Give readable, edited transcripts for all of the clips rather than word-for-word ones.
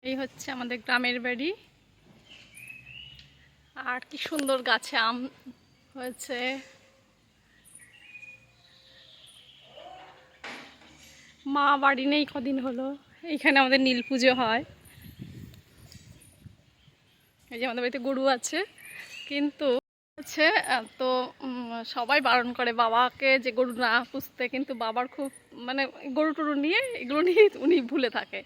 এই হচ্ছে আমাদের গ্রামের বাড়ি। আর কি সুন্দর গাছে আম হয়েছে। মা বাড়ি নেই কদিন হলো। এইখানে আমাদের নীল পুজো হয়। এই যে আমাদের বাড়িতে গরু আছে, কিন্তু হচ্ছে তো সবাই বারণ করে বাবাকে যে গরু না পুষতে, কিন্তু বাবার খুব মানে গরু টরু নিয়ে এগুলো নিয়ে উনি ভুলে থাকে।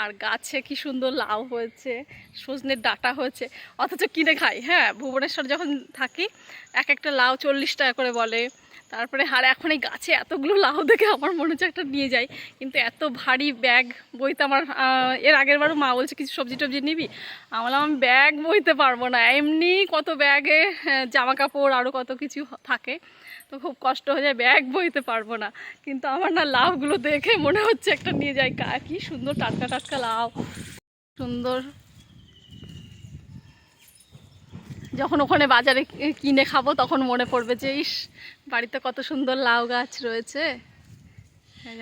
আর গাছে কি সুন্দর লাউ হয়েছে, সজনের ডাঁটা হয়েছে, অথচ কিনে খাই। হ্যাঁ, ভুবনেশ্বর যখন থাকি এক একটা লাউ 40 টাকা করে বলে। তারপরে আর এখন এই গাছে এতগুলো লাউ দেখে আমার মনে হচ্ছে একটা নিয়ে যাই, কিন্তু এত ভারী ব্যাগ বইতে আমার এর আগের বারও মা বলছে কিছু সবজি টবজি নিবি, আমি ব্যাগ বইতে পারবো না। এমনি কত ব্যাগে জামা কাপড় আরও কত কিছু থাকে, তো খুব কষ্ট হয়ে যায়, ব্যাগ বইতে পারবো না। কিন্তু আমার না লাউগুলো দেখে মনে হচ্ছে একটা নিয়ে যাই। কি সুন্দর টাটকা টাটকা লাউ, সুন্দর। যখন ওখানে বাজারে কিনে খাবো তখন মনে পড়বে যে ইস, বাড়িতে কত সুন্দর লাউ গাছ রয়েছে।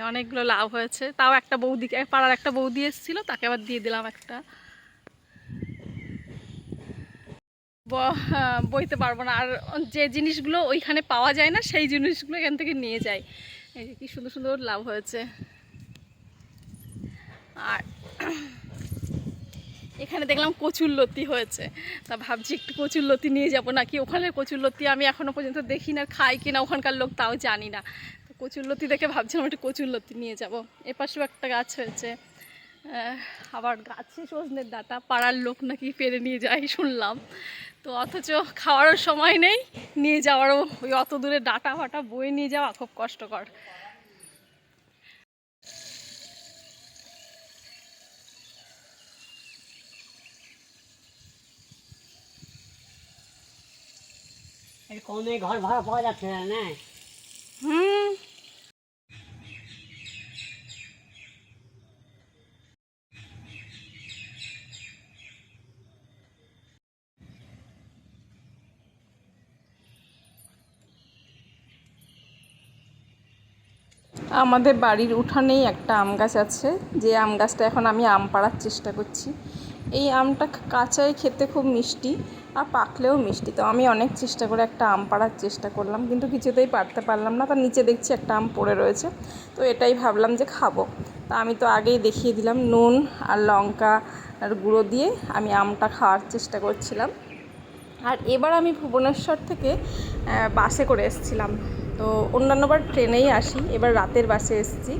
অনেকগুলো লাউ হয়েছে, তাও একটা বৌদি, পাড়ার একটা বৌদি এসেছিলো, তাকে আবার দিয়ে দিলাম একটা। বইতে পারবো না। আর যে জিনিসগুলো ওইখানে পাওয়া যায় না সেই জিনিসগুলো এখান থেকে নিয়ে যাই। এই যে কি সুন্দর সুন্দর লাউ হয়েছে। আর এখানে দেখলাম কচুরলতি হয়েছে, তা ভাবছি একটু কচুরলতি নিয়ে যাবো নাকি। ওখানে কচুরলতি আমি এখনো পর্যন্ত দেখি না, খাই কিনা ওখানকার লোক তাও জানি না। তো কচুরলতি দেখে ভাবছিলাম একটু কচুরলতি নিয়ে যাব। এপাশেও একটা গাছ হয়েছে, আবার গাছে সজনের ডাঁটা পাড়ার লোক নাকি পেরে নিয়ে যায় শুনলাম। তো অথচ খাওয়ারও সময় নেই, নিয়ে যাওয়ারও ওই অত দূরে ডাঁটা ফাটা বয়ে নিয়ে যাওয়া খুব কষ্টকর। ঘর ভাড়া পাওয়া যাচ্ছে না। হুম, আমাদের বাড়ির উঠানেই একটা আম গাছ আছে, যে আম গাছটা এখন আমি আম পাড়ার চেষ্টা করছি। এই আমটা কাঁচাই খেতে খুব মিষ্টি, আর পাকলেও মিষ্টি। তো আমি অনেক চেষ্টা করে একটা আম পাড়ার চেষ্টা করলাম, কিন্তু কিছুতেই পারতে পারলাম না। তার নিচে দেখছি একটা আম পড়ে রয়েছে, তো এটাই ভাবলাম যে খাবো। তা আমি তো আগেই দেখিয়ে দিলাম, নুন আর লঙ্কা আর গুঁড়ো দিয়ে আমি আমটা খাওয়ার চেষ্টা করছিলাম। আর এবার আমি ভুবনেশ্বর থেকে বাসে করে এসেছিলাম। তো অন্যান্যবার ট্রেনেই আসি, এবার রাতের বাসে এসেছি।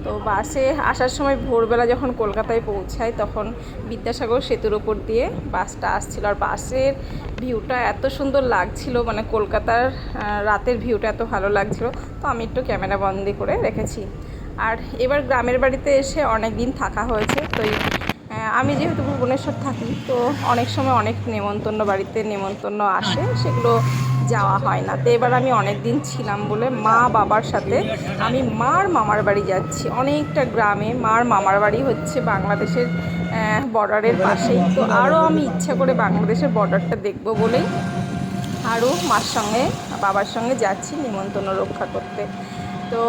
তো বাসে আসার সময় ভোরবেলা যখন কলকাতায় পৌঁছাই, তখন বিদ্যাসাগর সেতুর ওপর দিয়ে বাসটা আসছিল। আর বাসের ভিউটা এত সুন্দর লাগছিল, মানে কলকাতার রাতের ভিউটা এত ভালো লাগছিল। তো আমি একটু ক্যামেরা বন্দি করে রেখেছি। আর এবার গ্রামের বাড়িতে এসে অনেক দিন থাকা হয়েছে। তো আমি যেহেতু ভুবনেশ্বর থাকি, তো অনেক সময় অনেক নেমন্তন্ন, বাড়িতে নেমন্তন্ন আসে, সেগুলো যাওয়া হয় না। তো এবার আমি অনেক দিন ছিলাম বলে মা বাবার সাথে আমি মার মামার বাড়ি যাচ্ছি। অনেকটা গ্রামে, মার মামার বাড়ি হচ্ছে বাংলাদেশের বর্ডারের পাশেই। তো আরও আমি ইচ্ছা করে বাংলাদেশের বর্ডারটা দেখব বলেই আরও মার সঙ্গে বাবার সঙ্গে যাচ্ছি নেমন্তন্ন রক্ষা করতে। তো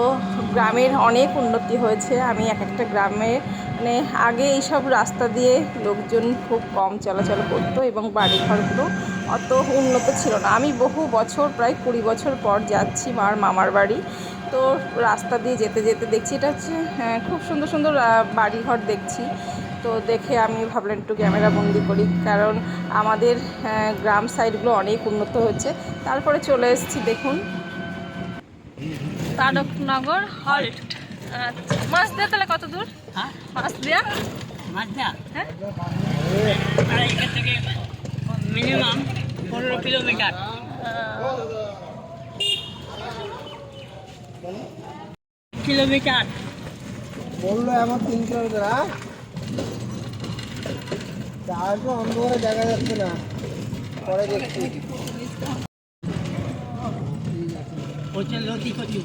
গ্রামের অনেক উন্নতি হয়েছে। আমি এক একটা গ্রামে, মানে আগে এইসব রাস্তা দিয়ে লোকজন খুব কম চলাচল করতো এবং বাড়িঘরগুলো অত উন্নত ছিল না। আমি বহু বছর, প্রায় 20 বছর পর যাচ্ছি মার মামার বাড়ি। তো রাস্তা দিয়ে যেতে যেতে দেখছি এটা হচ্ছে খুব সুন্দর সুন্দর বাড়িঘর দেখছি। তো দেখে আমি ভাবলাম একটু ক্যামেরা বন্দি করি, কারণ আমাদের গ্রাম সাইডগুলো অনেক উন্নত হচ্ছে। তারপরে চলে এসেছি, দেখুন, তারকনগর হল্ট। আচ্ছা, মাছ দেওয়া তাহলে কত দূর? হ্যাঁ, মাছ দেওয়া, হ্যাঁ, এখান থেকে মিনিমাম 15 কিলোমিটার। কিলোমিটার বললো এমন 3 কিলোমিটার। তার তো অন্ধকারে দেখা যাচ্ছে না, পরে দেখছি। হচ্ছে লতি কচু।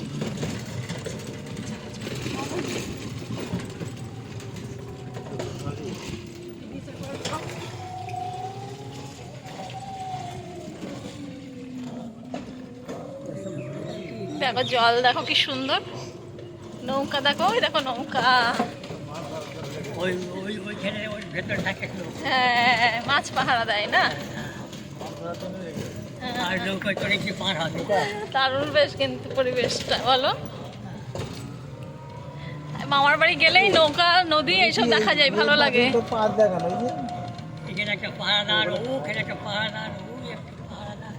দেখো জল, দেখো কি সুন্দর। নৌকা দেখো, ওই দেখো নৌকা। ওই ওই ওই ছেড়ে ওই ভেতরে থাকে লোক। হ্যাঁ, মাছ পাহারা দেয় না? আর নৌকায় করে কি পার হবে। দারুণ বেশ কিন্তু পরিবেশটা, বলো। মামার বাড়ি গেলেই নৌকা, নদী এইসব দেখা যায়, ভালো লাগে। তো পার দেখানো এই যে এখানে একটা পাহাড়াদার, ওখানে একটা পাহাড়াদার, ওই একটা পাহাড়াদার।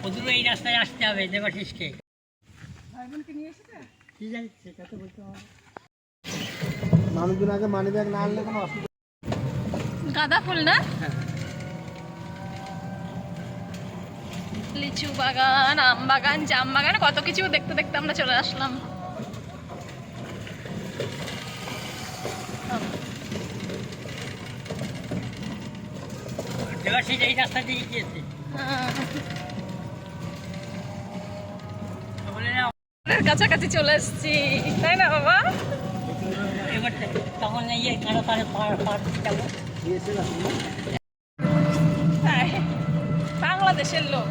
ওদের এই রাস্তায় আসতে হবে দেবাশিসকে। কি জানি সেটা তো বলতে হবে। মানুষজন আগে মানি ব্যাগ না আনলে কোনো অসুবিধা গাঁদা ফুল না? লিচু বাগান, আম বাগান, জাম বাগান, কত কিছু দেখতে দেখতে আমরা চলে আসলাম। দেবাশিস এই রাস্তা দিয়ে গিয়েছে। বলে না, কাছাকাছি চলে এসেছি, তাই না বাবা? এবার তখন ইয়ে কারো তারে পার পার যাবো। দিয়েছিলাম হ্যাঁ, বাংলাদেশের লোক।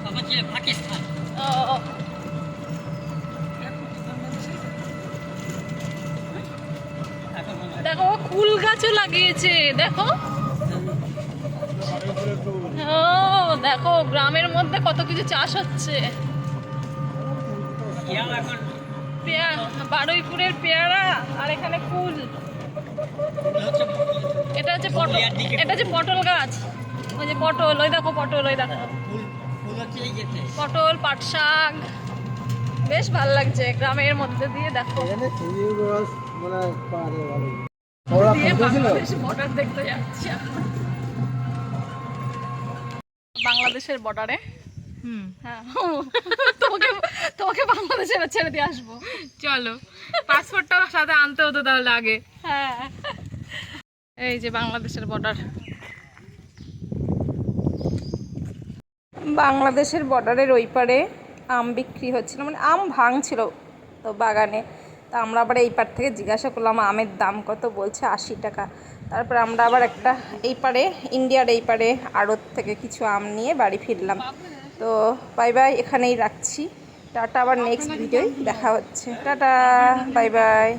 তখন ছিল পাকিস্তান। ও, এখন মনে হয় দেখো কুল গাছও লাগিয়েছে, দেখো। ও দেখো, গ্রামের মধ্যে কত কিছু চাষ হচ্ছে। এরাও এখন বারুইপুরের পেয়ারা, আর এখানে কুল। হচ্ছে এটা হচ্ছে পটল, পুরুলিয়ার দিকে। এটা হচ্ছে পটল গাছ। ওই যে পটল, ওই দেখো পটল, ওই দেখো ফুল ফুল হচ্ছে এই যেতে। পটল, পাট শাক। বেশ ভালো লাগছে গ্রামের মধ্যে দিয়ে, দেখো। এখানে খেজুর রস মানে পারে ভালো ওরা দিয়ে ফুটেছিল বাংলাদেশ বর্ডার দেখতে যাচ্ছি এখন। বাংলাদেশের বর্ডারে। হ্যাঁ, তোমাকে তোমাকে বাংলাদেশে ছেড়ে দিয়ে আসবো। চলো, পাসপোর্টটা সাথে আনতে হতো তাহলে আগে। হ্যাঁ, এই যে বাংলাদেশের বর্ডার। বাংলাদেশের বর্ডারের ওই পারে আম বিক্রি হচ্ছিল, মানে আম ভাঙছিল তো বাগানে। তা আমরা আবার এই পার থেকে জিজ্ঞাসা করলাম আমের দাম কত, বলছে 80 টাকা। তারপরে আমরা আবার একটা এই পারে, ইন্ডিয়ার এই পারে আড়ত থেকে কিছু আম নিয়ে বাড়ি ফিরলাম। তো বাই বাই, এখানেই রাখছি। টাটা, আবার নেক্সট ভিডিওয় দেখা হচ্ছে। Tata, bye bye.